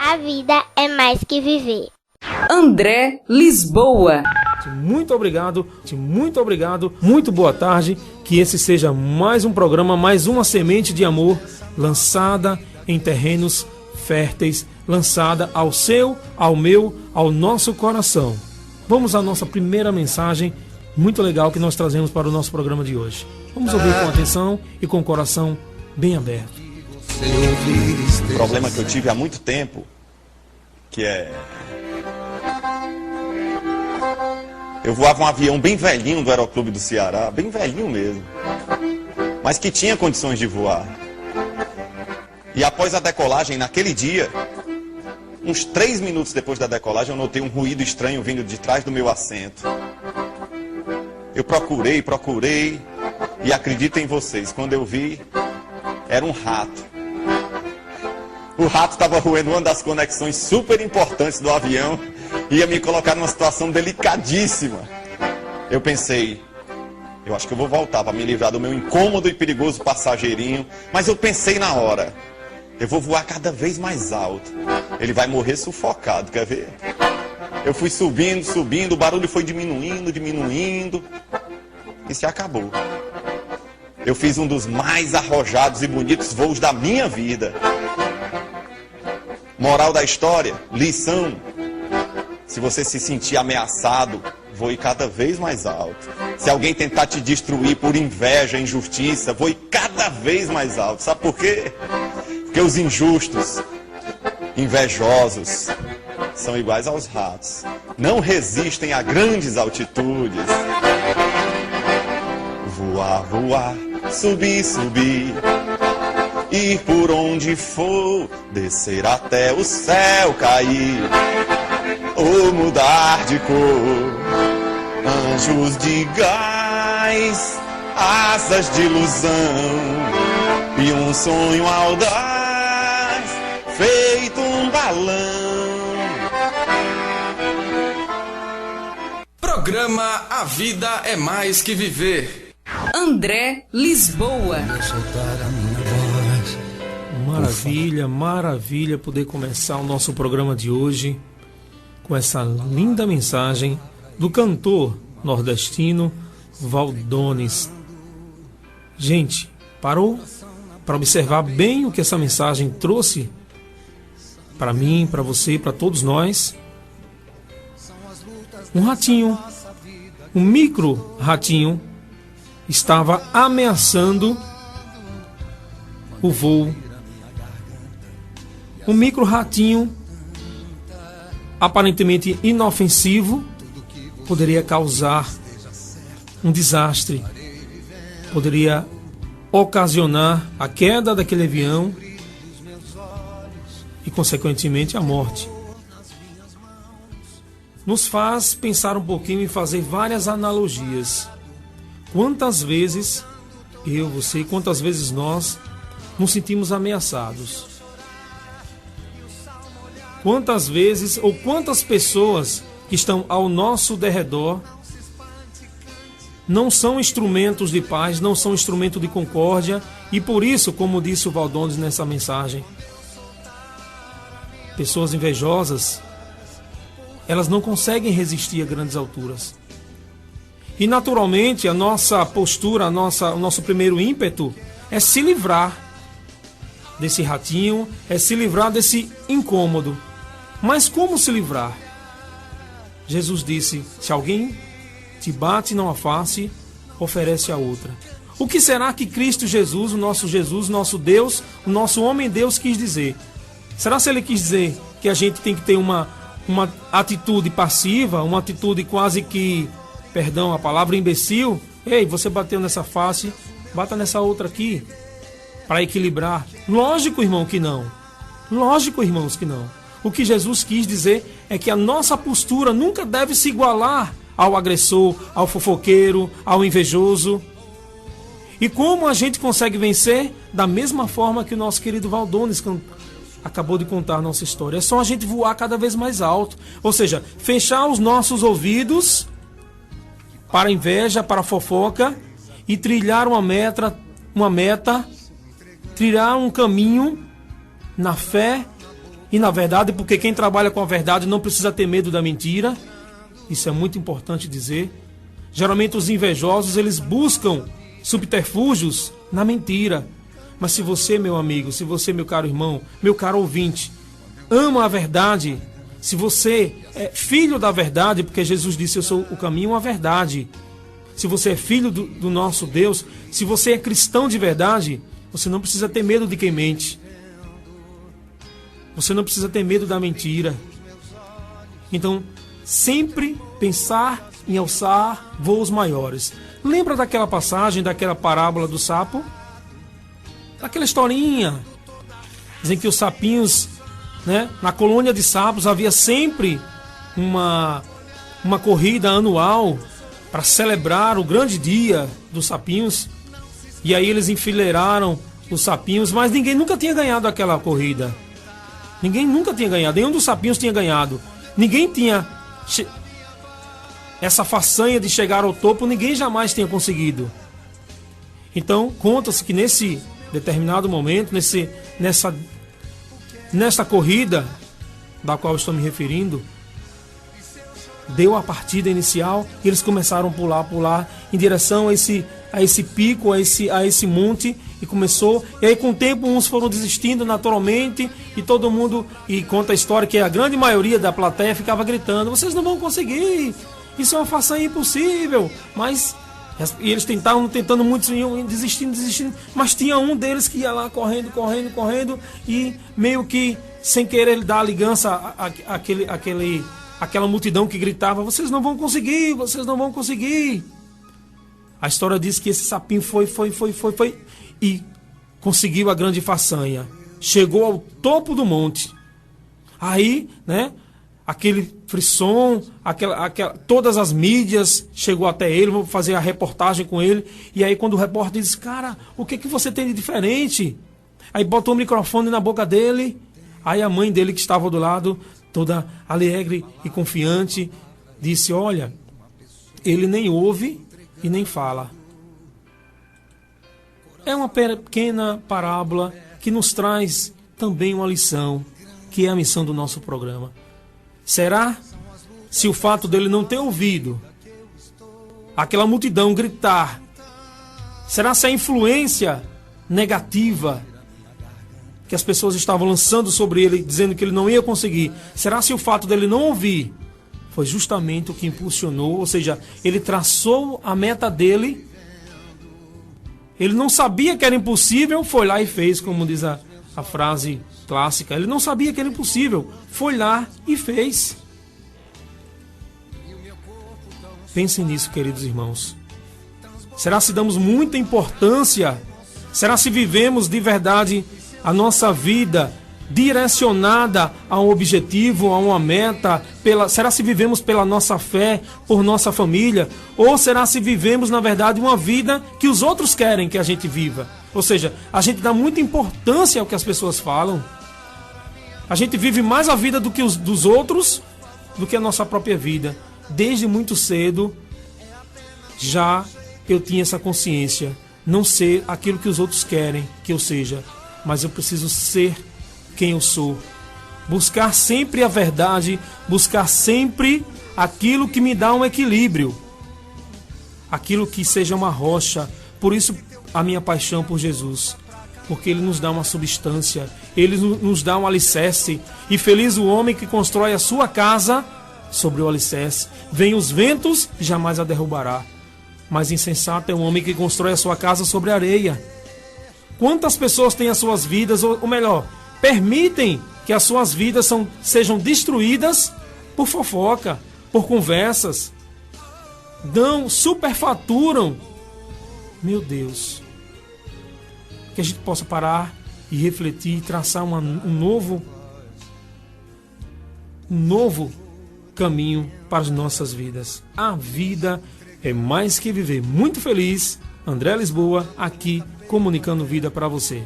A vida é mais que viver. André Lisboa. Muito obrigado, muito boa tarde. Que esse seja mais um programa, mais uma semente de amor lançada em terrenos férteis, lançada ao seu, ao meu, ao nosso coração. Vamos à nossa primeira mensagem muito legal que nós trazemos para o nosso programa de hoje. Vamos ouvir com atenção e com o coração bem aberto. O problema que eu tive há muito tempo, que é... Eu voava um avião bem velhinho do Aeroclube do Ceará, bem velhinho mesmo, mas que tinha condições de voar. E após a decolagem, naquele dia, uns 3 minutos depois da decolagem, eu notei um ruído estranho vindo de trás do meu assento. Eu procurei, e acreditem em vocês, quando eu vi, era um rato. O rato estava roendo uma das conexões super importantes do avião, ia me colocar numa situação delicadíssima. Eu pensei, eu acho que eu vou voltar para me livrar do meu incômodo e perigoso passageirinho, mas eu pensei na hora, eu vou voar cada vez mais alto, ele vai morrer sufocado, quer ver? Eu fui subindo, o barulho foi diminuindo, e se acabou. Eu fiz um dos mais arrojados e bonitos voos da minha vida. Moral da história, lição: se você se sentir ameaçado, voe cada vez mais alto. Se alguém tentar te destruir por inveja, injustiça, voe cada vez mais alto. Sabe por quê? Porque os injustos, invejosos, são iguais aos ratos. Não resistem a grandes altitudes. Voar, subir, ir por onde for, descer até o céu cair, ou mudar de cor. Anjos de gás, asas de ilusão, e um sonho audaz, feito um balão. Programa A Vida é Mais Que Viver. André Lisboa. Maravilha poder começar o nosso programa de hoje com essa linda mensagem do cantor nordestino Valdones. Gente, parou para observar bem o que essa mensagem trouxe para mim, para você, para todos nós? Um ratinho, um micro ratinho, estava ameaçando o voo. Um micro ratinho, aparentemente inofensivo, poderia causar um desastre, poderia ocasionar a queda daquele avião e, consequentemente, a morte. Nos faz pensar um pouquinho e fazer várias analogias. Quantas vezes eu, você, quantas vezes nós nos sentimos ameaçados? Quantas vezes ou quantas pessoas que estão ao nosso derredor não são instrumentos de paz, não são instrumento de concórdia, e por isso, como disse o Valdones nessa mensagem, pessoas invejosas, elas não conseguem resistir a grandes alturas. E naturalmente a nossa postura, o nosso primeiro ímpeto é se livrar desse ratinho, é se livrar desse incômodo. Mas como se livrar? Jesus disse: se alguém te bate numa face, oferece a outra. O que será que Cristo Jesus, o nosso Deus, o nosso homem-Deus quis dizer? Será se ele quis dizer que a gente tem que ter uma atitude passiva, uma atitude quase que, perdão a palavra, imbecil? Ei, você bateu nessa face, bata nessa outra aqui, para equilibrar. Lógico, irmão, que não. Lógico, irmãos, que não. O que Jesus quis dizer é que a nossa postura nunca deve se igualar ao agressor, ao fofoqueiro, ao invejoso. E como a gente consegue vencer? Da mesma forma que o nosso querido Valdones acabou de contar a nossa história. É só a gente voar cada vez mais alto. Ou seja, fechar os nossos ouvidos para a inveja, para a fofoca, e trilhar uma meta, trilhar um caminho na fé E na verdade, porque quem trabalha com a verdade não precisa ter medo da mentira. Isso é muito importante dizer. Geralmente os invejosos, eles buscam subterfúgios na mentira. Mas se você, meu amigo, se você, meu caro irmão, meu caro ouvinte, ama a verdade, se você é filho da verdade, porque Jesus disse, eu sou o caminho e a verdade. Se você é filho do nosso Deus, se você é cristão de verdade, você não precisa ter medo de quem mente. Você não precisa ter medo da mentira. Então, sempre pensar em alçar voos maiores. Lembra daquela passagem, daquela parábola do sapo? Aquela historinha. Dizem que os sapinhos, né, na colônia de sapos havia sempre uma corrida anual para celebrar o grande dia dos sapinhos. E aí eles enfileiraram os sapinhos, mas ninguém nunca tinha ganhado aquela corrida. Ninguém nunca tinha ganhado, nenhum dos sapinhos tinha ganhado. Ninguém tinha essa façanha de chegar ao topo, ninguém jamais tinha conseguido. Então, conta-se que nesse determinado momento, nessa corrida da qual estou me referindo, deu a partida inicial e eles começaram a pular em direção a esse pico, a esse monte, e começou, e aí com o tempo uns foram desistindo naturalmente, e todo mundo, e conta a história que a grande maioria da plateia ficava gritando, vocês não vão conseguir, isso é uma façanha impossível, mas e eles tentando muito, desistindo, mas tinha um deles que ia lá correndo, e meio que sem querer ele dar a ligança àquela multidão que gritava, vocês não vão conseguir. A história diz que esse sapinho foi e conseguiu a grande façanha. Chegou ao topo do monte. Aí, né, aquele frisson, todas as mídias chegou até ele, vou fazer a reportagem com ele. E aí quando o repórter diz, cara, o que você tem de diferente? Aí botou o microfone na boca dele. Aí a mãe dele que estava do lado, toda alegre e confiante, disse, olha, ele nem ouve e nem fala. É uma pequena parábola que nos traz também uma lição, que é a missão do nosso programa. Será se o fato dele não ter ouvido aquela multidão gritar, será se a influência negativa que as pessoas estavam lançando sobre ele, dizendo que ele não ia conseguir, será se o fato dele não ouvir foi justamente o que impulsionou, ou seja, ele traçou a meta dele, ele não sabia que era impossível, foi lá e fez, como diz a frase clássica, ele não sabia que era impossível, foi lá e fez. Pensem nisso, queridos irmãos. Será se damos muita importância? Será se vivemos de verdade a nossa vida direcionada a um objetivo, a uma meta? Será se vivemos pela nossa fé, por nossa família? Ou será se vivemos, na verdade, uma vida que os outros querem que a gente viva? Ou seja, a gente dá muita importância ao que as pessoas falam. A gente vive mais a vida dos outros do que a nossa própria vida. Desde muito cedo, já eu tinha essa consciência. Não ser aquilo que os outros querem que eu seja, mas eu preciso ser quem eu sou. Buscar sempre a verdade, buscar sempre aquilo que me dá um equilíbrio, aquilo que seja uma rocha. Por isso a minha paixão por Jesus, porque Ele nos dá uma substância, Ele nos dá um alicerce, e feliz o homem que constrói a sua casa sobre o alicerce. Vêm os ventos e jamais a derrubará, mas insensato é o homem que constrói a sua casa sobre a areia. Quantas pessoas têm as suas vidas, ou melhor, permitem que as suas vidas sejam destruídas por fofoca, por conversas, superfaturam. Meu Deus, que a gente possa parar e refletir e traçar um novo caminho para as nossas vidas. A vida é mais que viver. Muito feliz, André Lisboa, aqui comunicando vida para você.